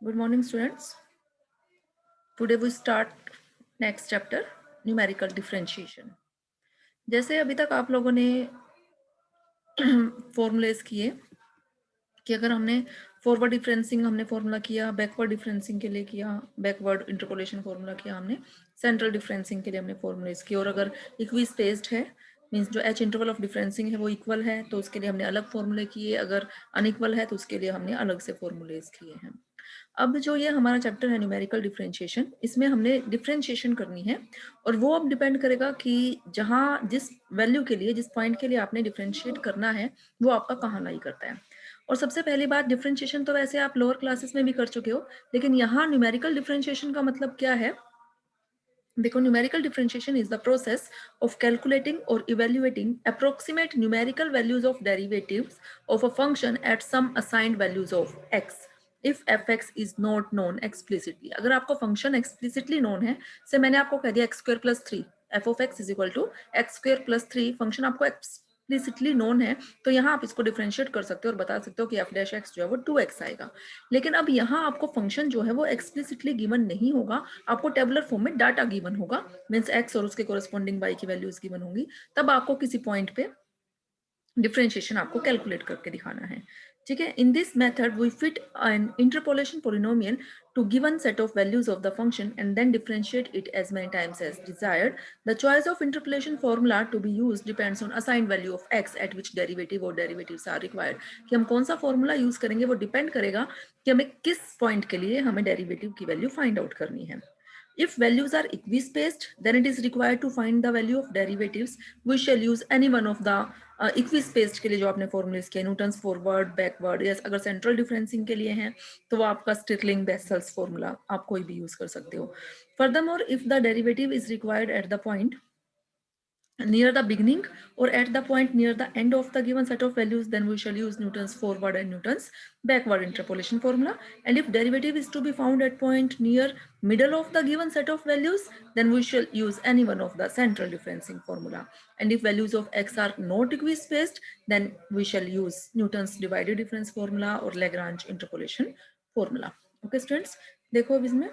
Good morning, students. Today we start next chapter, numerical differentiation. जैसे अभी तक आप लोगों ने फॉर्मूलेस किए कि अगर हमने फॉरवर्ड डिफरेंसिंग हमने फॉर्मूला किया, बैकवर्ड डिफरेंसिंग के लिए किया, बैकवर्ड इंटरपोलेशन फॉर्मूला किया हमने, सेंट्रल डिफरेंसिंग के लिए हमने फॉर्मूलेस किए, और अगर इक्वी स्पेस्ड है मीन्स जो एच इंटरवल ऑफ डिफरेंसिंग है वो इक्वल है तो उसके लिए हमने अलग फॉर्मूले किए, अगर अनइक्वल है तो उसके लिए हमने अलग से फॉर्मूलेस किए हैं। अब जो ये हमारा चैप्टर है न्यूमेरिकल डिफरेंशिएशन, इसमें हमने डिफरेंशिएशन करनी है और वो अब डिपेंड करेगा कि जहाँ जिस वैल्यू के लिए, जिस पॉइंट के लिए आपने डिफरेंशिएट करना है वो आपका कहाँ लाई करता है। और सबसे पहली बात, डिफरेंशिएशन तो वैसे आप लोअर क्लासेस में भी कर चुके हो, लेकिन यहाँ न्यूमेरिकल डिफरेंशिएशन का मतलब क्या है। देखो, numerical differentiation is the process of calculating और evaluating approximate numerical values of derivatives of a function at some assigned values of x if f x is not known explicitly. अगर आपको function explicitly known है, से मैंने आपको कह दिया x square plus 3 f of x is equal to x square plus 3, function आपको explicitly known है तो यहाँ आप इसको डिफरेंशिएट कर सकते हो और बता सकते हो कि एफ डैश एक्स जो है वो 2x आएगा। लेकिन अब यहाँ आपको फंक्शन जो है वो एक्सप्लिसिटली गिवन नहीं होगा, आपको टेबुलर फॉर्म में डाटा गिवन होगा, मीन्स एक्स और उसके कोरेस्पॉन्डिंग वाई की वैल्यूज गिवन होंगी, तब आपको किसी पॉइंट पे डिफरेंशिएशन आपको कैलकुलेट करके दिखाना है। ठीक है, in this method we fit an interpolation polynomial to given set of values of the function and then differentiate it as many times as desired. The choice of interpolation formula to be used depends on assigned value of x at which derivative or derivatives are required. कि हम कौन सा formula use करेंगे वो depend करेगा कि हमें किस पॉइंट के लिए हमें डेरिवेटिव की वैल्यू फाइंड आउट करनी है। If values are equispaced, then it is required to find the value of derivatives. We shall use any one of the equispaced के लिए जो आपने फॉर्मूलेस किया, न्यूटन्स फॉरवर्ड, बैकवर्ड, या अगर सेंट्रल डिफरेंसिंग के लिए हैं तो वो आपका स्टिरलिंग बेसल्स फॉर्मूला आप कोई भी यूज कर सकते हो। Furthermore, if the derivative is required at the point near the beginning or at the point near the end of the given set of values, then we shall use Newton's forward and Newton's backward interpolation formula. And if derivative is to be found at point near middle of the given set of values, then we shall use any one of the central differencing formula. And if values of x are not equispaced, then we shall use Newton's divided difference formula or Lagrange interpolation formula. Okay students, देखो अब इसमें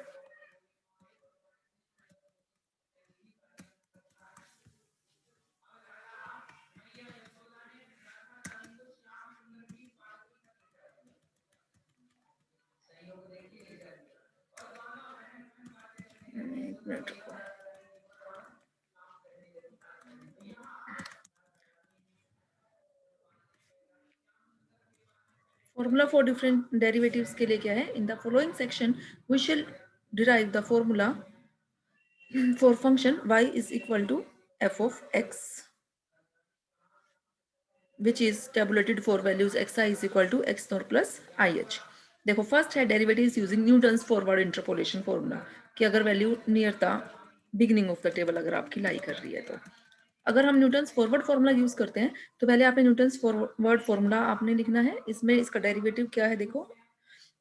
एक minute रुको। Formula for different derivatives के लिए क्या है, in the following section we shall derive the formula for function y is equal to f of x which is tabulated for values xi is equal to x naught plus ih। देखो, first है derivatives using Newton's forward interpolation formula, कि अगर value near the beginning of the table अगर आपकी लाई कर रही है तो अगर हम न्यूटन्स फॉरवर्ड फॉर्मूला यूज करते हैं तो पहले आपने न्यूटन्स फॉरवर्ड फॉर्मूला आपने लिखना है, इसमें इसका डेरिवेटिव क्या है देखो,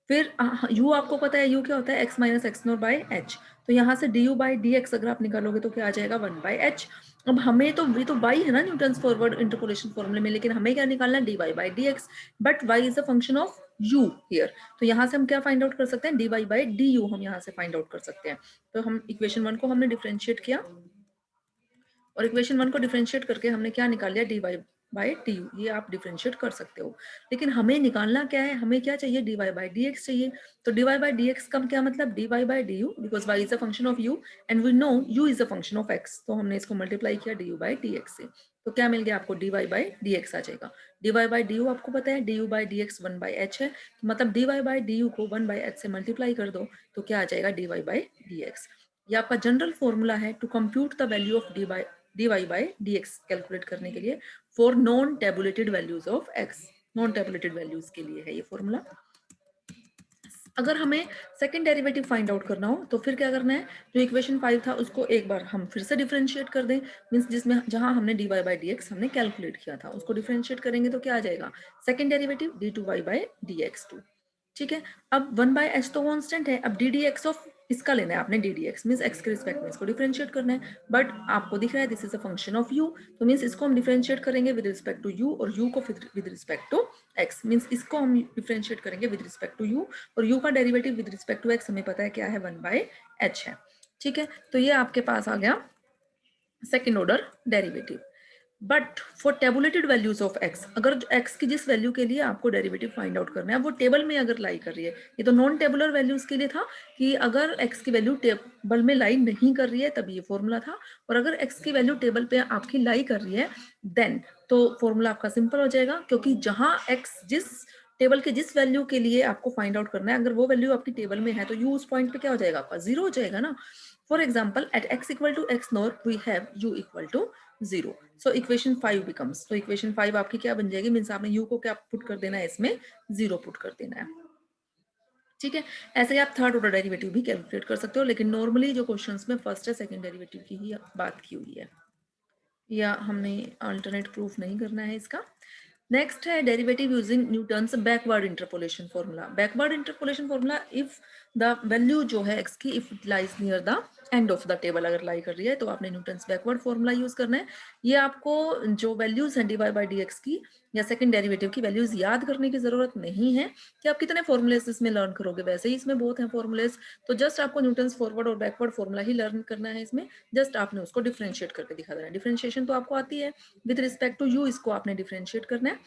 फिर u आपको पता है u क्या होता है x minus x note by H, तो यहाँ से D u by d x अगर आप निकालोगे तो क्या आ जाएगा 1 बाई एच। अब हमें तो ये तो y है ना न्यूटन्स फॉरवर्ड इंटरपोलेशन फॉर्मूले में, लेकिन हमें क्या निकालना है d y by d x, but y is a function of u here, तो यहाँ से हम क्या फाइंड आउट कर सकते हैं, d y by d u हम यहाँ से फाइंड आउट कर सकते हैं। तो हम इक्वेशन 1 को हमने डिफ्रेंशिएट किया और इक्वेशन 1 को डिफरेंशिएट करके हमने क्या निकाल लिया, d y by d u, ये आप डिफरेंशिएट कर सकते हो। लेकिन हमें निकालना क्या है, हमें क्या चाहिए, d y by d x चाहिए। तो d y by d x का क्या मतलब, d y by d u, because y is a function of u and we know u is a function of x, तो हमने इसको multiply किया d u by d x से, तो क्या मिल गया आपको, d y by d x आ जाएगा। D y by d u आपको पता है, d u by d x 1 by h है, तो मतलब d y by d u को 1 बाई एच से मल्टीप्लाई कर दो तो क्या आ जाएगा, d y by d x. ये आपका जनरल फॉर्मूला है to compute the value of d y by d x calculate करने के लिए for non tabulated values of x, non tabulated values के लिए है ये फॉर्मूला। अगर हमें सेकंड डेरिवेटिव फाइंड आउट करना हो तो फिर क्या करना है, जो इक्वेशन 5 था उसको एक बार हम फिर से डिफरेंशिएट कर दें, मींस जिसमें जहां हमने d y by d x हमने कैलकुलेट किया था उसको डिफरेंशिएट करेंगे तो क्या आ जाएगा, second derivative d two y by d x two. ठीक है, अब 1 बाय एच तो कांस्टेंट है, अब डी डी एक्स ऑफ इसका लेना है आपने D D x, means x के रिस्पेक्ट में इसको डिफरेंशिएट करना है, बट आपको दिख रहा है this is a function of u, तो मीन्स इसको हम डिफरेंशिएट करेंगे विद रिस्पेक्ट टू यू और यू को with respect to x, means इसको हम डिफरेंशिएट करेंगे विद रिस्पेक्ट टू यू और यू का derivative with respect to x हमें पता है क्या है 1/h है। ठीक है, तो ये आपके पास आ गया second order derivative. But for tabulated values of x, अगर एक्स की जिस वैल्यू के लिए आपको डेरिवेटिव फाइंड आउट करना है वो टेबल में अगर लाई कर रही है, ये तो नॉन टेबुलर वैल्यूज के लिए था कि अगर एक्स की वैल्यू टेबल में लाई नहीं कर रही है तब ये फॉर्मूला था, और अगर एक्स की वैल्यू टेबल पे आपकी लाई कर रही है देन तो फॉर्मूला आपका सिंपल हो जाएगा, क्योंकि जहां एक्स जिस टेबल के जिस वैल्यू के लिए आपको फाइंड आउट करना है अगर वो वैल्यू आपकी टेबल में है तो यू उस पॉइंट पे क्या हो जाएगा आपका, जीरो हो जाएगा ना। For example at x equal to x naught we have u equal to 0, so equation 5 becomes, तो इक्वेशन 5 आपकी क्या बन जाएगी, मीन्स आपने u को क्या पुट कर देना है, इसमें 0 पुट कर देना है। ठीक है, ऐसे ही आप थर्ड ऑर्डर डेरिवेटिव भी कैलकुलेट कर सकते हो, लेकिन नॉर्मली जो क्वेश्चंस में फर्स्ट है सेकंड डेरिवेटिव की ही बात की हुई है, या हमने अल्टरनेट प्रूफ नहीं करना है इसका। नेक्स्ट है derivative using Newton's backward interpolation formula. Backward interpolation formula, if the value जो है एक्स की if it lies near the end of the table अगर लाई कर रही है तो आपने न्यूटन्स बैकवर्ड फॉर्मूला यूज करना है। ये आपको जो वैल्यूज हैं d y by d x की या सेकंड डेरिवेटिव की वैल्यूज याद करने की जरूरत नहीं है कि आप कितने फॉर्मूलेस इसमें लर्न करोगे, वैसे ही इसमें बहुत हैं फॉर्मूलेस, तो जस्ट आपको न्यूटन्स फॉरवर्ड और बैकवर्ड फॉर्मूला ही लर्न करना है इसमें, जस्ट आपने उसको डिफरेंशिएट करके दिखा देना है। डिफरेंशिएशन तो आपको आती है, विद रिस्पेक्ट टू यू इसको आपने डिफरेंशिएट करना है,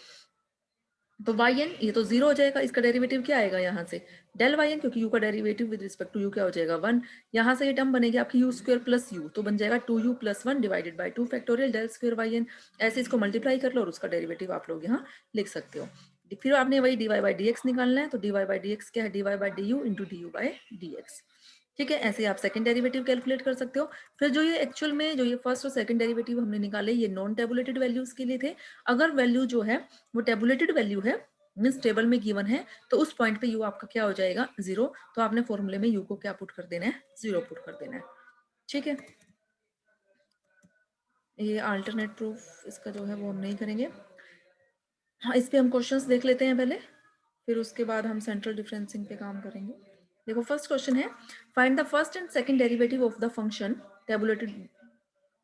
तो वाई एन ये तो 0 हो जाएगा, इसका डेरिवेटिव क्या आएगा यहाँ से डेल वाई एन, क्योंकि यू का derivative with respect to u क्या हो जाएगा 1, यहाँ से ये टर्म बनेगी आपकी यू स्क्वायर प्लस यू, तो बन जाएगा 2u plus 1 divided by 2 factorial del square y n, ऐसे इसको मल्टीप्लाई कर लो और उसका डेरिवेटिव आप लोग यहाँ लिख सकते हो। फिर आपने वही d y by d x निकालना है, तो d y by d x क्या है, d y by d u into d u by d x. ठीक है, ऐसे आप सेकंड डेरिवेटिव कैलकुलेट कर सकते हो। फिर जो ये एक्चुअल में जो ये फर्स्ट और सेकंड डेरिवेटिव हमने निकाले ये नॉन टेबुलेटेड वैल्यूज के लिए थे, अगर वैल्यू जो है वो टेबुलेटेड वैल्यू है मीन्स टेबल में गिवन है तो उस पॉइंट पे यू आपका क्या हो जाएगा 0, तो आपने फॉर्मूले में यू को क्या पुट कर देना है 0 पुट कर देना है। ठीक है, ये अल्टरनेट प्रूफ इसका जो है वो हम नहीं करेंगे। हाँ, इस पे हम क्वेश्चंस देख लेते हैं पहले, फिर उसके बाद हम सेंट्रल डिफरेंसिंग पे काम करेंगे। देखो फर्स्ट क्वेश्चन है find the first and second derivative of the function tabulated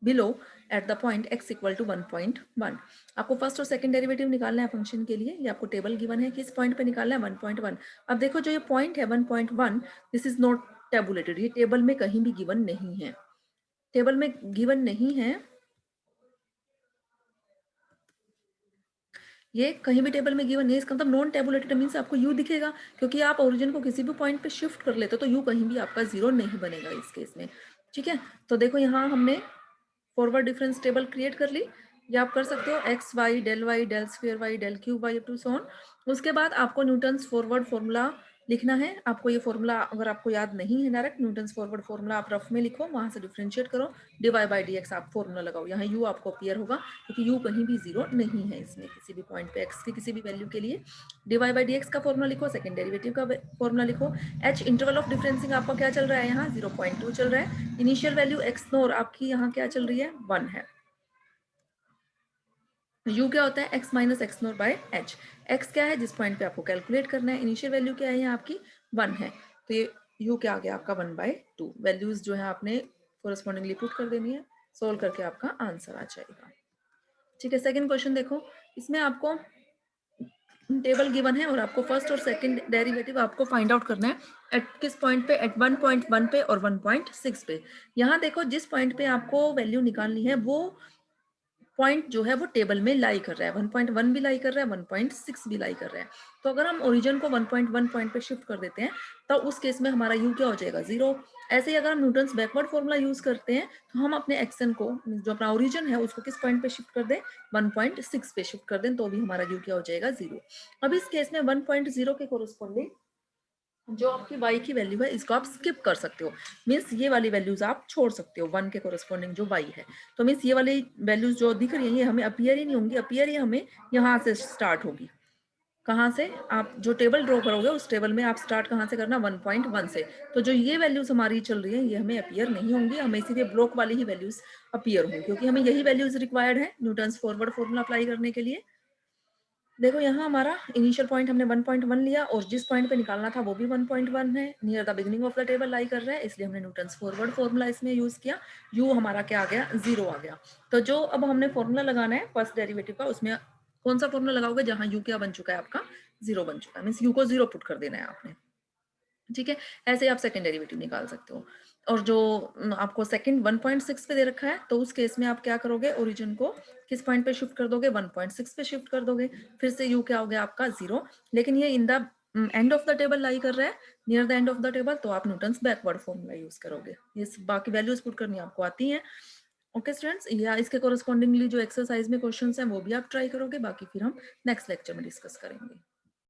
below at the point x equal to 1.1। आपको फर्स्ट और सेकंड डेरिवेटिव निकालना है फंक्शन के लिए, ये आपको टेबल गिवन है किस पॉइंट पे निकालना है 1.1। अब देखो जो ये पॉइंट है 1.1 दिस इज नॉट टेबुलेटेड, ये टेबल में कहीं भी गिवन नहीं है, टेबल में गिवन नहीं है, ये कहीं भी टेबल में गिवन नहीं है, इसका मतलब नॉन टेबुलेटेड मीन्स आपको यू दिखेगा, क्योंकि आप ओरिजिन को किसी भी पॉइंट पे शिफ्ट कर लेते हो तो यू कहीं भी आपका 0 नहीं बनेगा इस केस में। ठीक है, तो देखो यहाँ हमने फॉरवर्ड डिफरेंस टेबल क्रिएट कर ली, या आप कर सकते हो x y del square y del cube y up to so on. उसके बाद आपको न्यूटन्स फॉरवर्ड फॉर्मूला लिखना है, आपको ये फॉर्मूला अगर आपको याद नहीं है डायरेक्ट न्यूटन्स फॉरवर्ड फॉर्मूला आप रफ में लिखो, वहां से डिफरेंशिएट करो, d y by d x आप फॉर्मूला लगाओ, यहाँ यू आपको अपीयर होगा क्योंकि यू कहीं भी 0 नहीं है इसमें किसी भी पॉइंट पे एक्स की किसी भी वैल्यू के लिए। D y by d x का फॉर्मूला लिखो, सेकंड डेरिवेटिव का फॉर्मूला लिखो, एच इंटरवल ऑफ डिफरेंसिंग आपका क्या चल रहा है यहाँ 0.2 चल रहा है, इनिशियल वैल्यू एक्स नोर आपकी यहाँ क्या चल रही है 1 है, u क्या होता है x minus x NOR by H, x क्या है जिस पॉइंट पे आपको कैलकुलेट करना है, इनिशियल वैल्यू क्या है यहाँ आपकी 1 है, तो ये u क्या आ गया आपका 1/2, वैल्यूज जो है आपने कोरस्पॉन्डिंगली पुट कर देनी है, सोल्व करके आपका आंसर आ जाएगा। ठीक है, सेकंड क्वेश्चन देखो, इसमें आपको टेबल गिवन है और आपको फर्स्ट और सेकंड डेरिवेटिव आपको फाइंड आउट करना है एट किस पॉइंट पे, एट 1.1 पे और 1.6 पे। यहाँ देखो जिस पॉइंट पे आपको वैल्यू निकालनी है वो पॉइंट जो है वो टेबल में लाई कर रहा है, 1.1 भी लाई कर रहा है 1.6 भी लाई कर रहा है, तो अगर हम ओरिजिन को 1.1 पॉइंट पे शिफ्ट कर देते हैं तो उस केस में हमारा यू क्या हो जाएगा 0। ऐसे ही अगर हम न्यूटन्स बैकवर्ड फॉर्मूला यूज करते हैं तो हम अपने एक्शन को जो अपना ओरिजिन है उसको किस पॉइंट पे शिफ्ट कर दें 1.6 पे शिफ्ट कर दें तो भी हमारा यू क्या हो जाएगा 0। अब इस केस में 1.0 के कोरस्पॉन्डिंग जो आपकी y की वैल्यू है इसको आप स्किप कर सकते हो, मीन्स ये वाली वैल्यूज आप छोड़ सकते हो 1 के कोरस्पॉन्डिंग जो y है, तो मीन्स ये वाली वैल्यूज जो दिख रही है ये हमें अपीयर ही नहीं होंगी, अपीयर ही हमें यहाँ से स्टार्ट होगी, कहाँ से आप जो टेबल ड्रॉ करोगे उस टेबल में आप स्टार्ट कहाँ से करना 1.1 से, तो जो ये वैल्यूज हमारी चल रही है ये हमें अपीयर नहीं होंगी, हमें इसीलिए ब्लॉक वाली ही वैल्यूज अपीयर होंगी क्योंकि हमें यही वैल्यूज रिक्वायर्ड है न्यूटन्स फॉरवर्ड फॉर्मूला अप्लाई करने के लिए। देखो यहाँ हमारा इनिशियल पॉइंट हमने 1.1 लिया और जिस पॉइंट पे निकालना था वो भी 1.1 है, near the beginning of the table lie कर रहा है, इसलिए हमने न्यूटन्स फॉरवर्ड फॉर्मूला इसमें यूज किया। यू हमारा क्या आ गया, 0 आ गया। तो जो अब हमने फॉर्मूला लगाना है फर्स्ट डेरिवेटिव का, उसमें कौन सा फॉर्मूला लगाओगे, जहां यू क्या बन चुका है आपका, 0 बन चुका है, मीन्स यू को 0 पुट कर देना है आपने। ठीक है, ऐसे ही आप सेकंड डेरिवेटिव निकाल सकते हो। और जो आपको सेकंड 1.6 पे दे रखा है, तो उस केस में आप क्या करोगे, ओरिजिन को किस पॉइंट पे शिफ्ट कर दोगे, 1.6 पे शिफ्ट कर दोगे। फिर से यू क्या हो गया आपका 0, लेकिन ये in the end of the table lie कर रहा है, near the end of the table, तो आप न्यूटन्स बैकवर्ड फॉर्मूला यूज करोगे। ये बाकी वैल्यूज पुट करनी आपको आती हैं। ओके स्टूडेंट्स, या इसके कोरस्पॉन्डिंगली जो एक्सरसाइज में क्वेश्चंस हैं वो भी आप ट्राई करोगे, बाकी फिर हम नेक्स्ट लेक्चर में डिस्कस करेंगे।